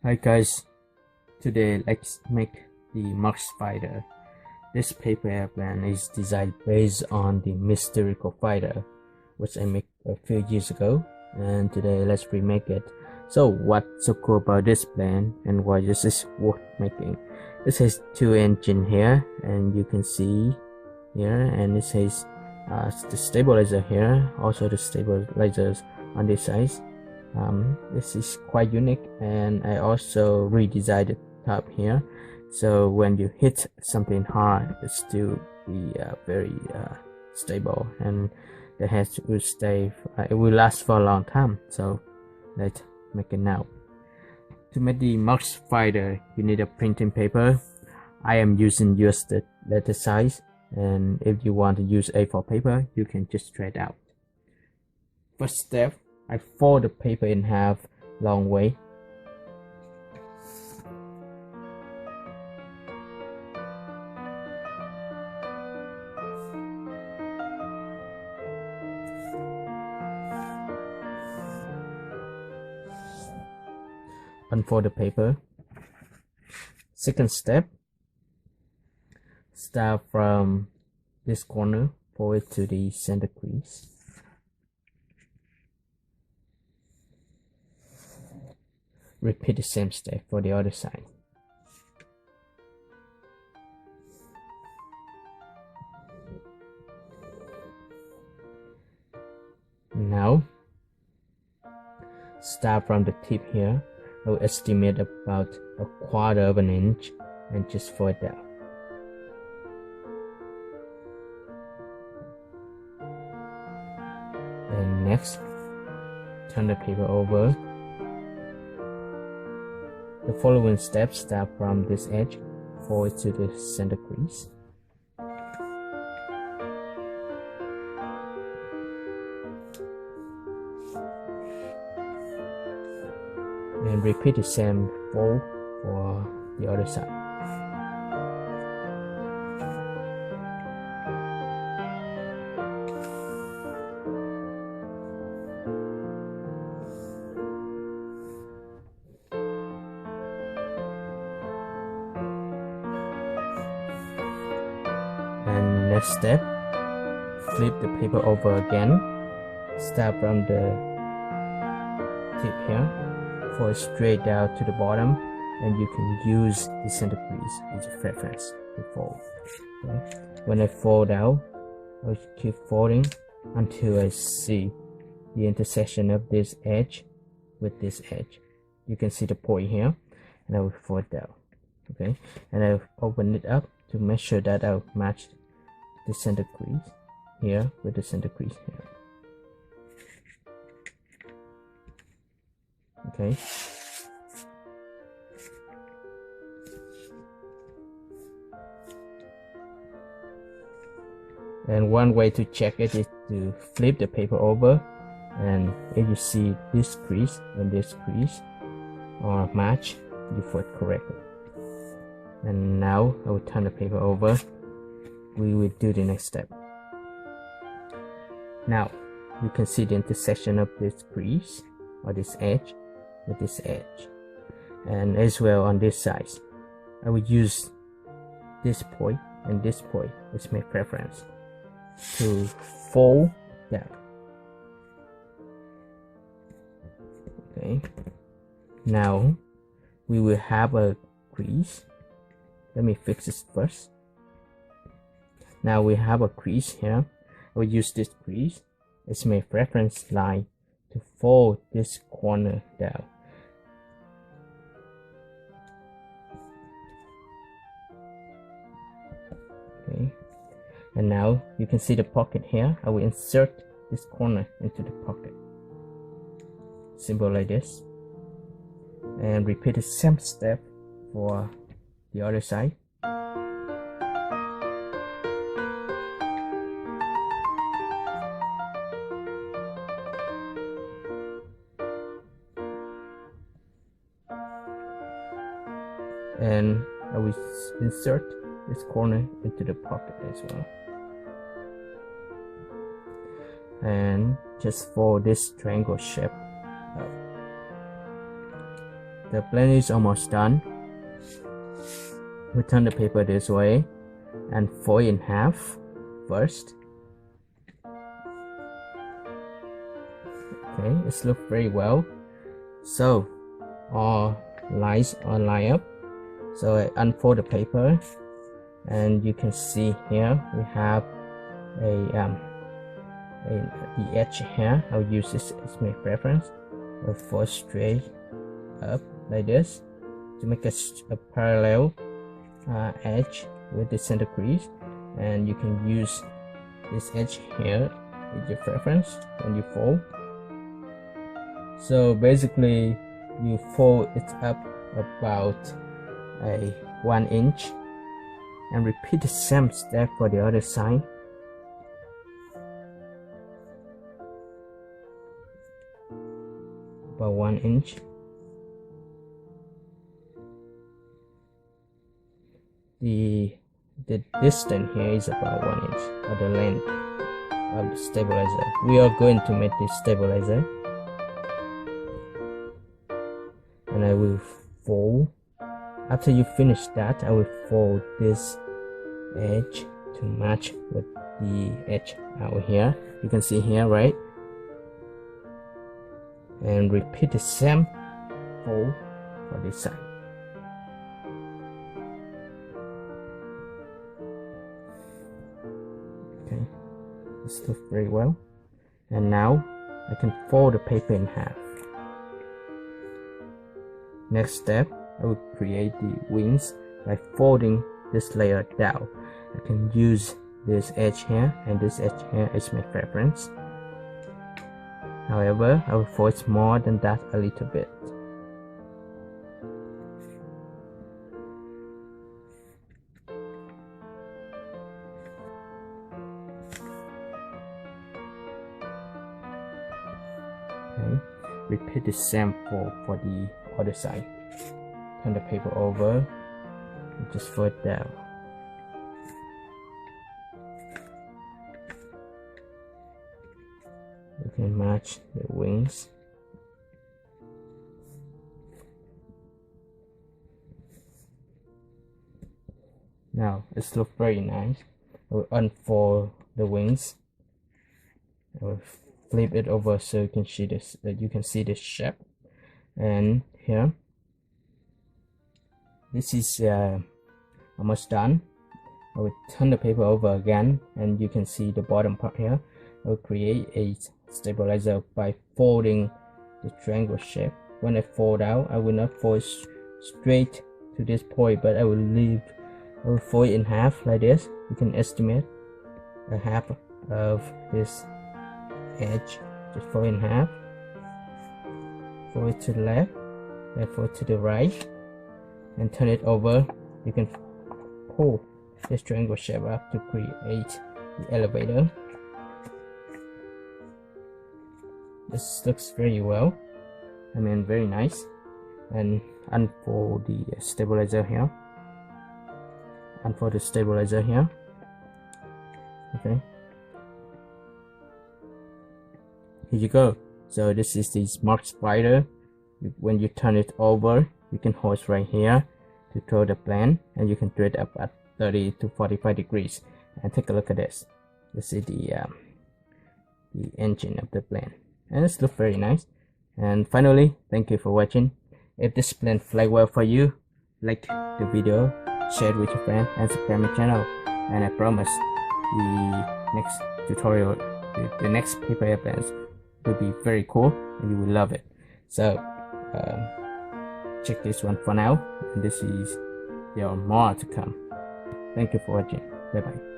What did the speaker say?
Hi guys, today let's make the Mars fighter. This paper airplane is designed based on the mystical fighter which I made a few years ago, and today let's remake it. So what's so cool about this plane and why this is worth making? It has two engines here, and you can see here, and it says the stabilizer here, also the stabilizers on this side. This is quite unique, and I also redesigned the top here, so when you hit something hard it still be very stable, and the head will stay, it will last for a long time. So let's make it now. To make the Mars fighter, you need a printing paper. I am using US letter size, and if you want to use A4 paper, you can just try it out. First step, I fold the paper in half long way. Unfold the paper. Second step, start from this corner, fold it to the center crease. Repeat the same step for the other side. Now, start from the tip here. I will estimate about 1/4 of an inch and just fold it down. And next, turn the paper over. The following steps start from this edge, fold it to the center crease. And repeat the same fold for the other side. And next step, flip the paper over again. Start from the tip here, fold straight down to the bottom, and you can use the center crease as a reference to fold. Okay. When I fold out, I'll keep folding until I see the intersection of this edge with this edge. You can see the point here, and I will fold down. Okay, and I'll open it up to make sure that I'll match the center crease here with the center crease here. Okay. And one way to check it is to flip the paper over, and if you see this crease and this crease are match, you fold correctly. And now I will turn the paper over. We will do the next step. Now you can see the intersection of this crease or this edge with this edge, and as well on this side. I will use this point and this point as my preference to fold down. Okay, now we will have a crease. Let me fix this first. Now we have a crease here. I will use this crease as my reference line to fold this corner down. Okay, and now you can see the pocket here. I will insert this corner into the pocket, simple like this, and repeat the same step for the other side. And I will insert this corner into the pocket as well, and just fold this triangle shape up. the plan is almost done. We turn the paper this way and fold in half first. Okay, it's looked very well. So all lines are lined up. So I unfold the paper, and you can see here we have the edge here. I'll use this as my reference. I'll fold straight up like this to make a parallel edge with the center crease, and you can use this edge here as your reference when you fold. So basically you fold it up about 1 inch and repeat the same step for the other side. About 1 inch. The distance here is about 1 inch, or the length of the stabilizer. We are going to make this stabilizer, and I will fold. After you finish that, I will fold this edge to match with the edge out here. You can see here, right? And repeat the same fold for this side. Okay, this looks very well. And now I can fold the paper in half. Next step, I will create the wings by folding this layer down. I can use this edge here and this edge here as my reference. However, I will fold more than that a little bit. Okay, repeat the same for the other side. Turn the paper over and just fold it down. You can match the wings. Now it looks very nice. I will unfold the wings. I will flip it over so you can see this. You can see this shape. And here, this is almost done. I will turn the paper over again, and you can see the bottom part here. I will create a stabilizer by folding the triangle shape. When I fold out, I will not fold straight to this point, but I will fold it in half like this. You can estimate a half of this edge. Just fold in half. Fold it to the left and fold to the right, and turn it over. You can pull this triangle shape up to create the elevator. This looks very well. I mean, very nice. And unfold the stabilizer here. Unfold the stabilizer here. Okay. Here you go. So this is the smart spider. When you turn it over, you can hold right here to throw the plane, and you can throw it up at 30 to 45 degrees. And take a look at this. You see the engine of the plane, and it looks very nice. And finally, thank you for watching. If this plane fly well for you, like the video, share it with your friend, and subscribe my channel. And I promise the next tutorial, the next paper airplanes will be very cool, and you will love it. So check this one for now, and this is there are more to come. Thank you for watching. Bye bye.